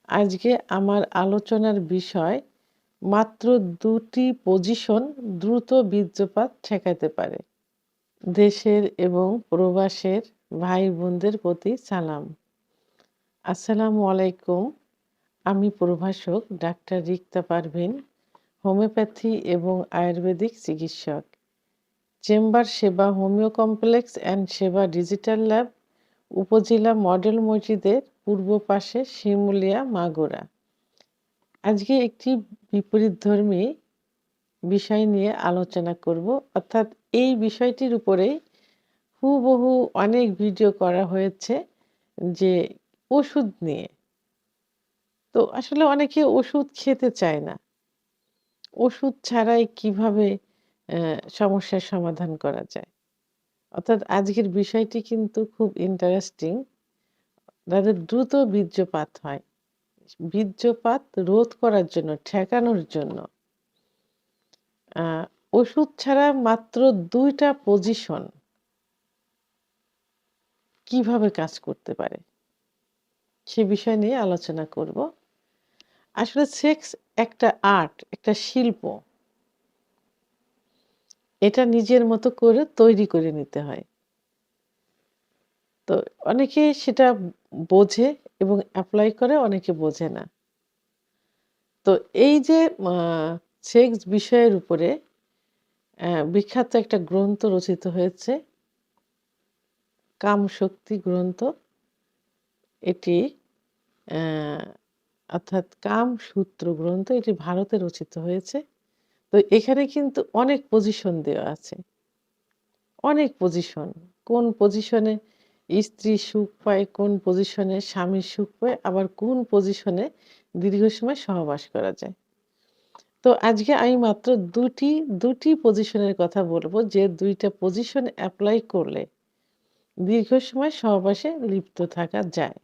আজকে আমার আলোচনার বিষয় মাত্র ২টি পজিশন দ্রুত বীর্যপাত ঠেকাতে পারে। দেশের এবং প্রবাসের ভাই-বোনদের প্রতি সালাম। আসসালামু আলাইকুম। আমি প্রভাষক ডাক্তার রিক্তা পারভীন, হোমিওপ্যাথি এবং আয়ুর্বেদিক চিকিৎসক। চেম্বার সেবা হোমিও কমপ্লেক্স অ্যান্ড সেবা ডিজিটাল ল্যাব, উপজেলা মডেল মসজিদের পূর্ব পাশে, শিমুলিয়া, মাগুরা। আজকে একটি বিপরীতধর্মী বিষয় নিয়ে আলোচনা করব, অর্থাৎ এই বিষয়টির উপরেই হুবহু অনেক ভিডিও করা হয়েছে যে ওষুধ নিয়ে। তো আসলে অনেকে ওষুধ খেতে চায় না। ওষুধ ছাড়াই কিভাবে সমস্যার সমাধান করা যায়। অর্থাৎ আজকের বিষয়টি কিন্তু খুব ইন্টারেস্টিং। যাদের দ্রুত বীর্যপাত হয়, বীর্যপাত রোধ করার জন্য, ঠেকানোর জন্য আ ওষুধ ছাড়া মাত্র ২ টা পজিশন কিভাবে কাজ করতে পারে? সে বিষয় নিয়ে আলোচনা করব। আসলে সেক্স একটা আর্ট, একটা শিল্প। এটা নিজের মতো করে তৈরি করে নিতে হয়। তো অনেকে সেটা বোঝে এবং এপ্লাই করে, অনেকে বোঝে না। তো এই যে আ সেক্স বিষয়ের উপরে বিখ্যাত একটা গ্রন্থ রচিত হয়েছে, কামশক্তি গ্রন্থ। এটি অ্যা অর্থাৎ কামসূত্র গ্রন্থ, এটি ভারতে রচিত হয়েছে। তো এখানে কিন্তু অনেক পজিশন দেওয়া আছে। অনেক পজিশন। কোন পজিশনে স্ত্রী সুখ পায়, কোন পজিশনে স্বামী সুখ পায়, আবার কোন পজিশনে দীর্ঘ সময় সহবাস করা যায়। তো আজকে আমি মাত্র দুটি পজিশনের কথা বলব, যে ২ টা পজিশন এপ্লাই করলে দীর্ঘ সময় সহবাসে লিপ্ত থাকা যায়।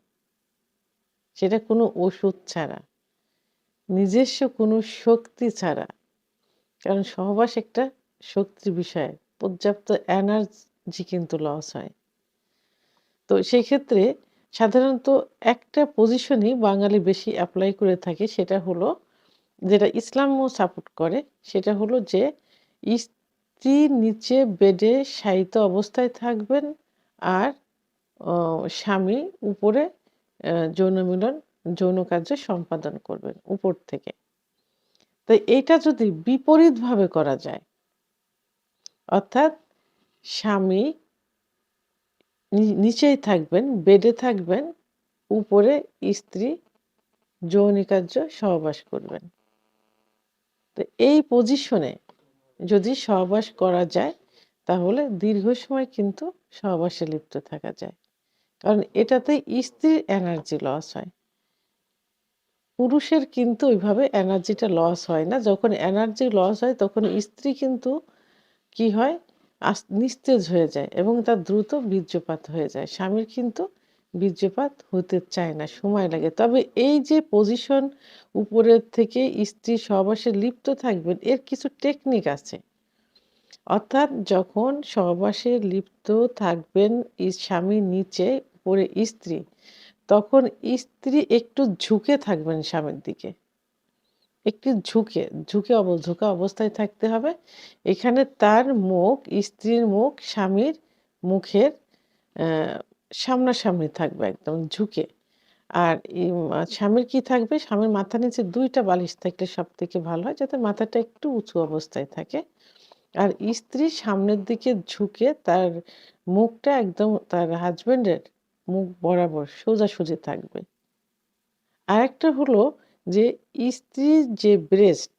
সেটা কোনো ওষুধ ছাড়া, নিজস্ব কোনো শক্তি ছাড়া। কারণ সহবাস একটা শক্তির বিষয়। পর্যাপ্ত এনার্জি কিন্তু লস হয়। তো সেই ক্ষেত্রে সাধারণত একটা পজিশনই বাঙালি বেশি এপ্লাই করে থাকে, সেটা হলো, যেটা ইসলামও সাপোর্ট করে, সেটা হলো যে স্ত্রী নিচে বেডে শায়িত অবস্থায় থাকবেন আর অ স্বামী উপরে যৌন মিলন, যৌন কার্য সম্পাদন করবেন উপর থেকে। তো এইটা যদি বিপরীতভাবে করা যায়, অর্থাৎ স্বামী নিচেই থাকবেন, বেডে থাকবেন, উপরে স্ত্রী যৌনিকার্য সহবাস করবেন। তো এই পজিশনে যদি সহবাস করা যায়, তাহলে দীর্ঘ সময় কিন্তু সহবাসে লিপ্ত থাকা যায়। কারণ এটাতে স্ত্রীর এনার্জি লস হয়। পুরুষের কিন্তু ওইভাবে এনার্জিটা লস হয় না। যখন এনার্জি লস হয়, তখন স্ত্রী কিন্তু কি হয়? নিস্তেজ হয়ে যায় এবং তার দ্রুত বীর্যপাত হয়ে যায়। স্বামীর কিন্তু বীর্যপাত হতে চায় না, সময় লাগে। তবে এই যে পজিশন, উপরের থেকে স্ত্রী সহবাসে লিপ্ত থাকবেন, এর কিছু টেকনিক আছে। অর্থাৎ যখন সহবাসে লিপ্ত থাকবেন স্বামী নিচে, উপরে স্ত্রী, তখন স্ত্রী একটু ঝুঁকে থাকবেন স্বামীর দিকে। একটু ঝুঁকা অবস্থায় থাকতে হবে। এখানে তার মুখ, স্ত্রীর মুখ স্বামীর মুখের অ্যা সামনাসামনি থাকবে, একদম ঝুঁকে। আর স্বামীর কি থাকবে? স্বামীর মাথার নিচে ২ টা বালিশ থাকলে সবথেকে ভালো হয়, যাতে মাথাটা একটু উঁচু অবস্থায় থাকে। আর স্ত্রী সামনের দিকে ঝুঁকে, তার মুখটা একদম তার হাসব্যান্ডের মুখ বরাবর সোজাসুজি থাকবে। আরেকটা হলো যে স্ত্রীর যে ব্রেস্ট,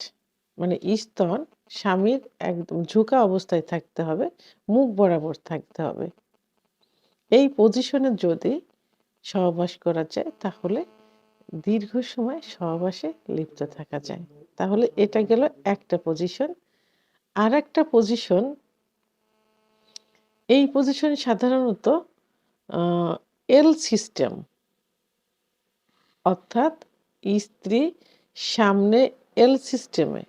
মানে স্তন, স্বামীর একদম ঝুঁকা অবস্থায় থাকতে হবে, মুখ বরাবর থাকতে হবে। এই পজিশনে যদি সহবাস করা যায়, তাহলে দীর্ঘ সময় সহবাসে লিপ্ত থাকা যায়। তাহলে এটা গেল একটা পজিশন। আরেকটা পজিশন, এই পজিশন সাধারণত আ এল সিস্টেম, অর্থাৎ স্ত্রী সামনে এল সিস্টেমে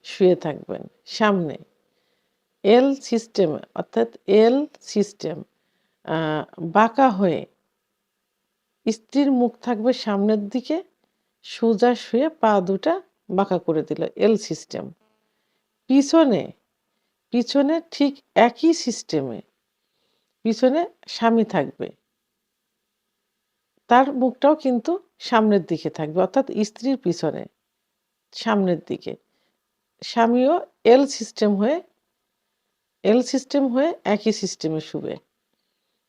শুয়ে থাকবেন। সামনে এল সিস্টেমে, অর্থাৎ এল সিস্টেম, আ বাঁকা হয়ে স্ত্রীর মুখ থাকবে সামনের দিকে, সোজা শুয়ে পা দুটা বাঁকা করে দিল, এল সিস্টেম। পিছনে পিছনে ঠিক একই সিস্টেমে পিছনে স্বামী থাকবে, তার মুখটাও কিন্তু সামনের দিকে থাকবে, অর্থাৎ স্ত্রীর পিছনে সামনের দিকে। স্বামীও এল সিস্টেম হয়ে একই সিস্টেমে শুবে।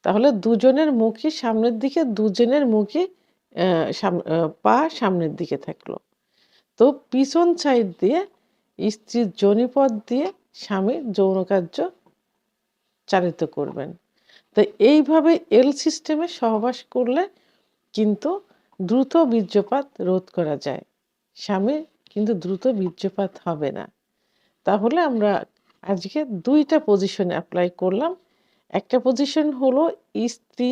তাহলে দুজনের মুখই সামনের দিকে, দুজনের মুখই পা সামনের দিকে থাকলো। তো পিছন সাইড দিয়ে স্ত্রীর যোনিপথ দিয়ে স্বামীর যৌন কার্য চালিত করবেন। তো এইভাবে এল সিস্টেমে সহবাস করলে কিন্তু দ্রুত বীর্যপাত রোধ করা যায়, স্বামীর কিন্তু দ্রুত বীর্যপাত হবে না। তাহলে আমরা আজকে 2টা পজিশন অ্যাপ্লাই করলাম। একটা পজিশন হলো স্ত্রী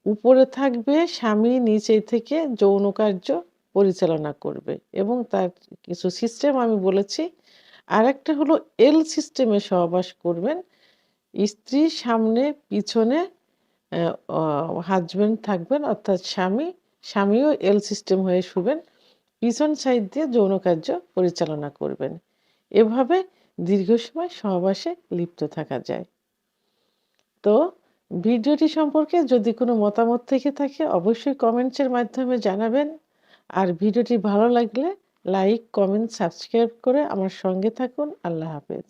উপরে থাকবে, স্বামী নিচে থেকে যৌন কার্য পরিচালনা করবে এবং তার কিছু সিস্টেম আমি বলেছি। আরেকটা হলো এল সিস্টেমে সহবাস করবেন, স্ত্রী সামনে পিছনে হাজব্যান্ড থাকবেন, অর্থাৎ স্বামীও এল সিস্টেম হয়ে শুবেন, পিছন সাইড দিয়ে যৌন কার্য পরিচালনা করবেন। এভাবে দীর্ঘ সময় সহবাসে লিপ্ত থাকা যায়। তো ভিডিওটি সম্পর্কে যদি কোনো মতামত থেকে থাকে অবশ্যই কমেন্টসের মাধ্যমে জানাবেন। আর ভিডিওটি ভালো লাগলে লাইক, কমেন্ট, সাবস্ক্রাইব করে আমার সঙ্গে থাকুন। আল্লাহ হাফেজ।